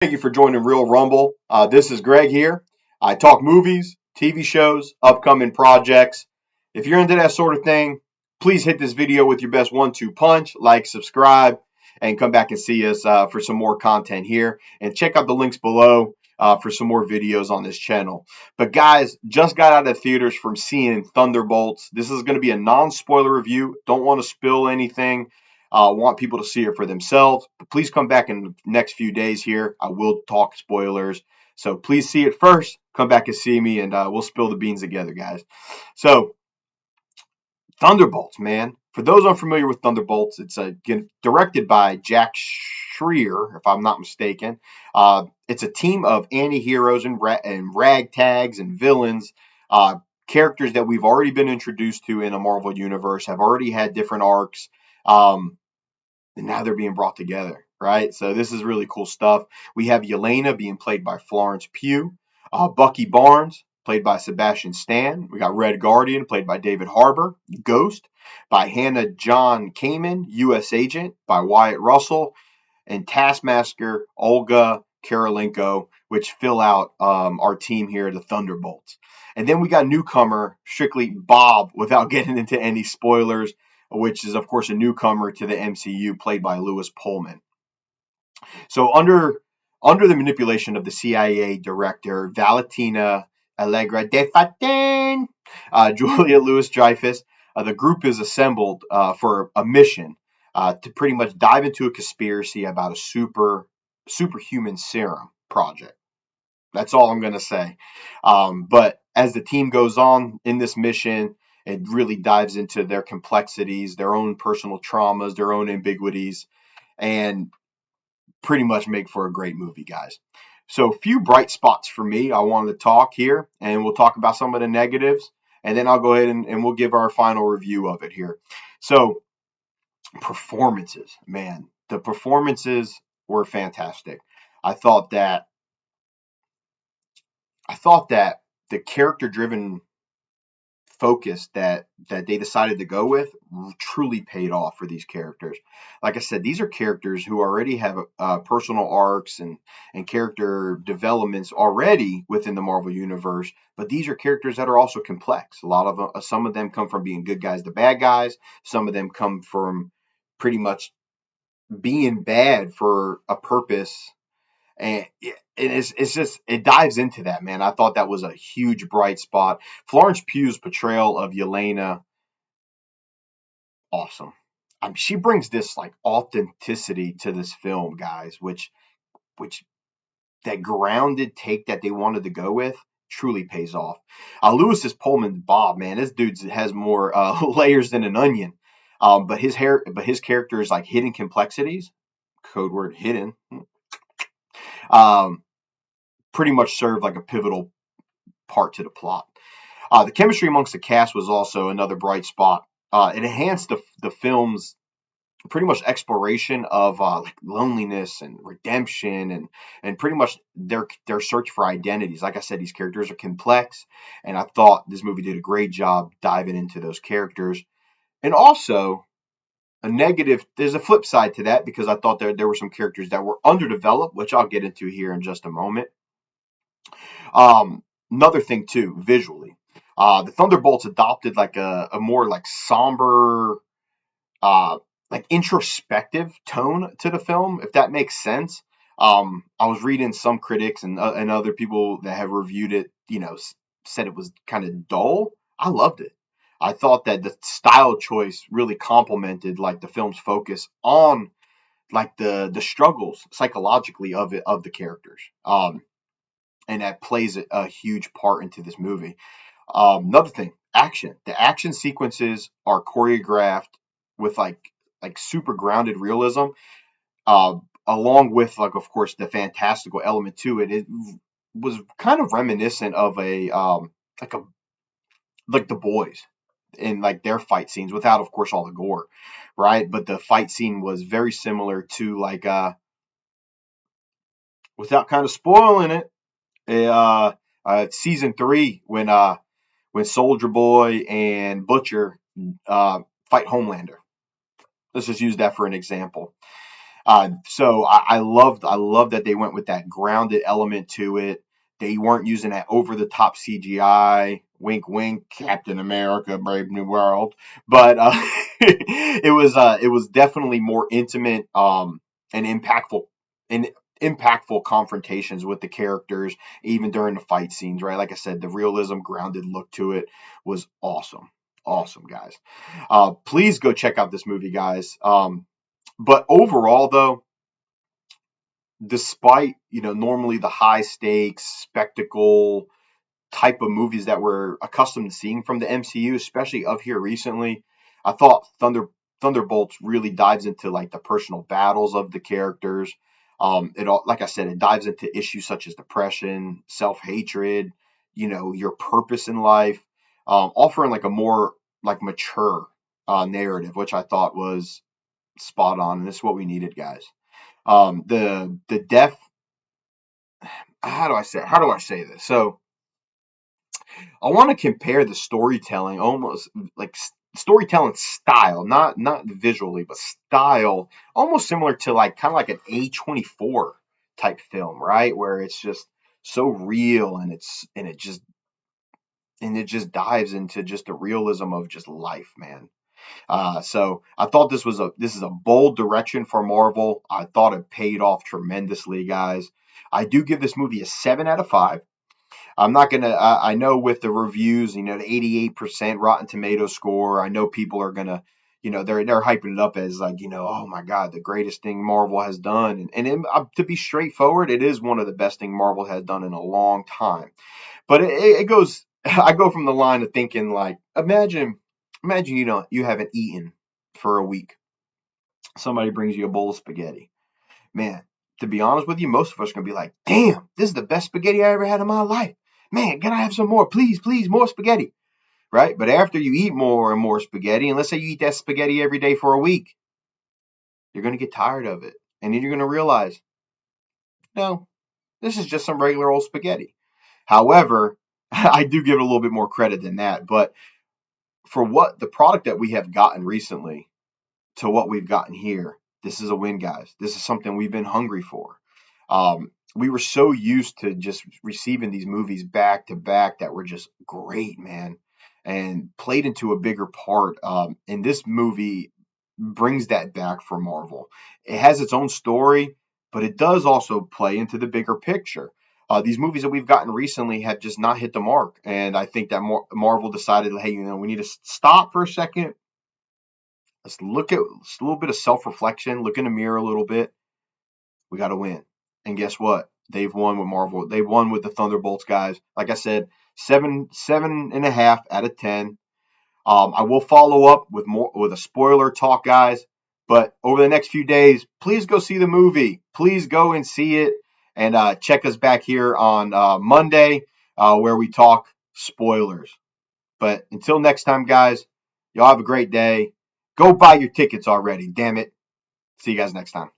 Thank you for joining Real Rumble. This is Greg here. I talk movies, TV shows, upcoming projects. If you're into that sort of thing, please hit this video with your best 1-2 punch, like, subscribe, and come back and see us for some more content here. And check out the links below for some more videos on this channel. But guys, just got out of theaters from seeing Thunderbolts. This is going to be a non-spoiler review. Don't want to spill anything. Want people to see it for themselves. But please come back in the next few days here. I will talk spoilers. So please see it first. Come back and see me, and we'll spill the beans together, guys. So, Thunderbolts, man. For those unfamiliar with Thunderbolts, it's directed by Jack Schreier, if I'm not mistaken. It's a team of antiheroes and ragtags and villains, characters that we've already been introduced to in a Marvel universe, have already had different arcs. And now they're being brought together, right? So this is really cool stuff. We have Yelena being played by Florence Pugh, Bucky Barnes played by Sebastian Stan. We got Red Guardian played by David Harbour, Ghost by Hannah John Kamen, U.S. Agent by Wyatt Russell, and Taskmaster Olga Karolinko, which fill out our team here, the Thunderbolts. And then we got newcomer, strictly Bob, without getting into any spoilers, which is, of course, a newcomer to the MCU, played by Lewis Pullman. So under the manipulation of the CIA director, Valentina Allegra de Faten, Julia Louis-Dreyfus, the group is assembled for a mission to pretty much dive into a conspiracy about a superhuman serum project. That's all I'm going to say. But as the team goes on in this mission, it really dives into their complexities, their own personal traumas, their own ambiguities, and pretty much make for a great movie, guys. So, a few bright spots for me I wanted to talk here, and we'll talk about some of the negatives, and then I'll go ahead and we'll give our final review of it here. So, performances, man, the performances were fantastic. I thought that the character driven focus that they decided to go with truly paid off for these characters. Like I said, these are characters who already have personal arcs and character developments already within the Marvel universe, but these are characters that are also complex. A lot of them, some of them come from being good guys to bad guys. Some of them come from pretty much being bad for a purpose, and it's just, it dives into that, man. I thought that was a huge bright spot. Florence Pugh's portrayal of Yelena, awesome. She brings this like authenticity to this film, guys, which that grounded take that they wanted to go with truly pays off. Lewis is Pullman's Bob, man. This dude has more layers than an onion. But his character is like hidden complexities, code word hidden. Um, Pretty much served like a pivotal part to the plot. The chemistry amongst the cast was also another bright spot. It enhanced the film's pretty much exploration of like loneliness and redemption and pretty much their search for identities. Like I said, these characters are complex, and I thought this movie did a great job diving into those characters. And also a negative, there's a flip side to that, because I thought there were some characters that were underdeveloped, which I'll get into here in just a moment. Another thing too, visually, the Thunderbolts adopted like a more like somber, like introspective tone to the film, if that makes sense. I was reading some critics and other people that have reviewed it, said it was kind of dull. I loved it. I thought that the style choice really complemented like the film's focus on like the struggles psychologically of the characters. And that plays a huge part into this movie. Another thing, action. The action sequences are choreographed with like super grounded realism, uh, along with like of course the fantastical element to it. It was kind of reminiscent of a like the boys in like their fight scenes, without of course all the gore, right? But the fight scene was very similar to like without kind of spoiling it, season 3 when Soldier Boy and Butcher fight Homelander. Let's just use that for an example. So I loved that they went with that grounded element to it. They weren't using that over the top CGI. Wink, wink, Captain America, Brave New World. But it was definitely more intimate, and and impactful confrontations with the characters, even during the fight scenes. Right, like I said, the realism, grounded look to it was awesome. Awesome, guys. Please go check out this movie, guys. But overall, though, despite normally the high stakes spectacle type of movies that we're accustomed to seeing from the MCU, especially of here recently, I thought Thunderbolts really dives into like the personal battles of the characters. Like I said, it dives into issues such as depression, self hatred, your purpose in life, offering like a more like mature narrative, which I thought was spot on, and this is what we needed, guys. The death. How do I say this? So I want to compare the storytelling, almost like storytelling style, not visually, but style, almost similar to like kind of like an A24 type film, right? Where it's just so real, and it just dives into just the realism of just life, man. So I thought this is a bold direction for Marvel. I thought it paid off tremendously, guys. I do give this movie a 7 out of 5. I'm not gonna. I know with the reviews, the 88% Rotten Tomato score. I know people are gonna, they're hyping it up as like, oh my God, the greatest thing Marvel has done. To be straightforward, it is one of the best thing Marvel has done in a long time. But it goes. I go from the line of thinking like, imagine you haven't eaten for a week. Somebody brings you a bowl of spaghetti. Man, to be honest with you, most of us are gonna be like, damn, this is the best spaghetti I ever had in my life. Man, can I have some more? Please, please, more spaghetti. Right? But after you eat more and more spaghetti, and let's say you eat that spaghetti every day for a week, you're gonna get tired of it. And then you're gonna realize, no, this is just some regular old spaghetti. However, I do give it a little bit more credit than that. But for what the product that we have gotten recently, to what we've gotten here, this is a win, guys. This is something we've been hungry for. We were so used to just receiving these movies back to back that were just great, man, and played into a bigger part. And this movie brings that back for Marvel. It has its own story, but it does also play into the bigger picture. These movies that we've gotten recently have just not hit the mark, and I think that Marvel decided, hey, we need to stop for a second. Let's look at a little bit of self-reflection, look in the mirror a little bit. We got to win. And guess what? They've won with Marvel. They won with the Thunderbolts, guys. Like I said, 7.5 out of 10. I will follow up with a spoiler talk, guys. But over the next few days, please go see the movie. Please go and see it, and check us back here on Monday, where we talk spoilers. But until next time, guys, y'all have a great day. Go buy your tickets already. Damn it. See you guys next time.